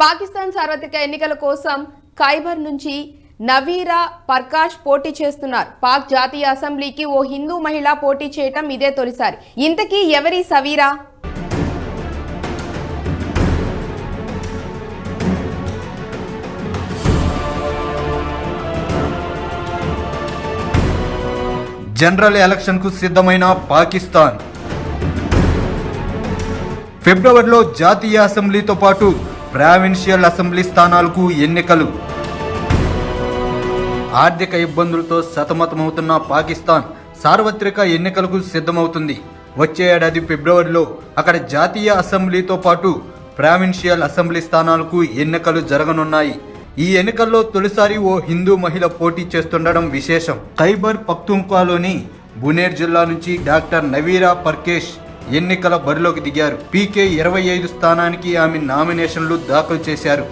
పాకిస్తాన్ సార్వత్రిక ఎన్నికల కోసం ఖైబర్ నుంచి నవీరా పర్కాష్ పోటీ చేస్తున్నారు. పాక్ జాతీయ అసెంబ్లీకి ఓ హిందూ మహిళ పోటీ చేయటం ఇదే తొలిసారి. ఇంతకీ ఎవరి సవీరా? జనరల్ ఎలక్షన్ కు సిద్ధమైన పాకిస్తాన్. ఫిబ్రవరిలో జాతీయ అసెంబ్లీతో పాటు ప్రావిన్షియల్ అసెంబ్లీ స్థానాలకు ఎన్నికలు. ఆర్థిక ఇబ్బందులతో సతమతమవుతున్న పాకిస్తాన్ సార్వత్రిక ఎన్నికలకు సిద్ధమవుతుంది. వచ్చే ఏడాది ఫిబ్రవరిలో అక్కడ జాతీయ అసెంబ్లీతో పాటు ప్రావిన్షియల్ అసెంబ్లీ స్థానాలకు ఎన్నికలు జరగనున్నాయి. ఈ ఎన్నికల్లో తొలిసారి ఓ హిందూ మహిళ పోటీ చేస్తుండడం విశేషం. ఖైబర్ పఖ్తూన్ఖ్వాలోని బునేర్ జిల్లా నుంచి డాక్టర్ నవీరా పర్కేష్ ఎన్నికల బరిలోకి దిగారు. పీకే 25 స్థానానికి ఆమె నామినేషన్లు దాఖలు చేశారు.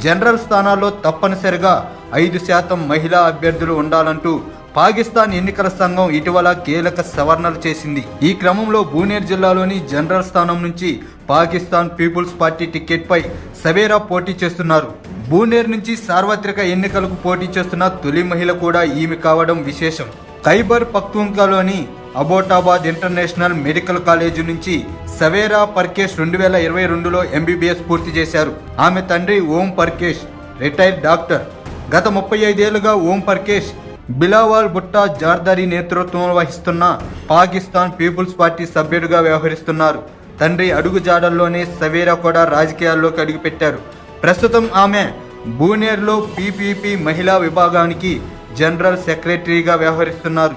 జనరల్ స్థానాల్లో తప్పనిసరిగా 5% మహిళా అభ్యర్థులు ఉండాలంటూ పాకిస్తాన్ ఎన్నికల సంఘం ఇటీవల కీలక సవరణలు చేసింది. ఈ క్రమంలో బునేర్ జిల్లాలోని జనరల్ స్థానం నుంచి పాకిస్తాన్ పీపుల్స్ పార్టీ టికెట్ పై సవేరా పోటీ చేస్తున్నారు. బునేర్ నుంచి సార్వత్రిక ఎన్నికలకు పోటీ చేస్తున్న తొలి మహిళ కూడా ఈమె కావడం విశేషం. ఖైబర్ పఖ్తూన్ఖ్వాలోని అబోటాబాద్ ఇంటర్నేషనల్ మెడికల్ కాలేజీ నుంచి సవేరా పర్కేష్ 2022లో MBBS పూర్తి చేశారు. ఆమె తండ్రి ఓం పర్కేష్ రిటైర్డ్ డాక్టర్. గత 35 ఏళ్లుగా ఓం పర్కేష్ బిలావల్ భుట్టా జార్దారీ నేతృత్వం వహిస్తున్న పాకిస్తాన్ పీపుల్స్ పార్టీ సభ్యుడిగా వ్యవహరిస్తున్నారు. తండ్రి అడుగు జాడల్లోనే సవేరా కూడా రాజకీయాల్లోకి అడుగుపెట్టారు. ప్రస్తుతం ఆమె బునేర్లో PPP మహిళా విభాగానికి జనరల్ సెక్రటరీగా వ్యవహరిస్తున్నారు.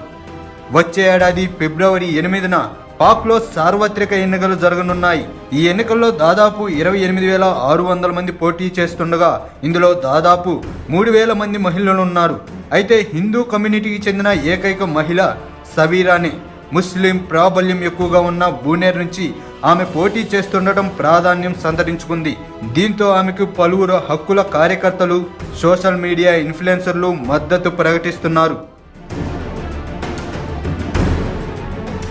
వచ్చే ఏడాది ఫిబ్రవరి 8న పాక్లో సార్వత్రిక ఎన్నికలు జరగనున్నాయి. ఈ ఎన్నికల్లో దాదాపు 28,600 మంది పోటీ చేస్తుండగా ఇందులో దాదాపు 3,000 మంది మహిళలు ఉన్నారు. అయితే హిందూ కమ్యూనిటీకి చెందిన ఏకైక మహిళ సవీరానే. ముస్లిం ప్రాబల్యం ఎక్కువగా ఉన్న బునేర్ నుంచి ఆమె పోటీ చేస్తుండటం ప్రాధాన్యం సంతరించుకుంది. దీంతో ఆమెకు పలువురు హక్కుల కార్యకర్తలు, సోషల్ మీడియా ఇన్ఫ్లుయెన్సర్లు మద్దతు ప్రకటిస్తున్నారు.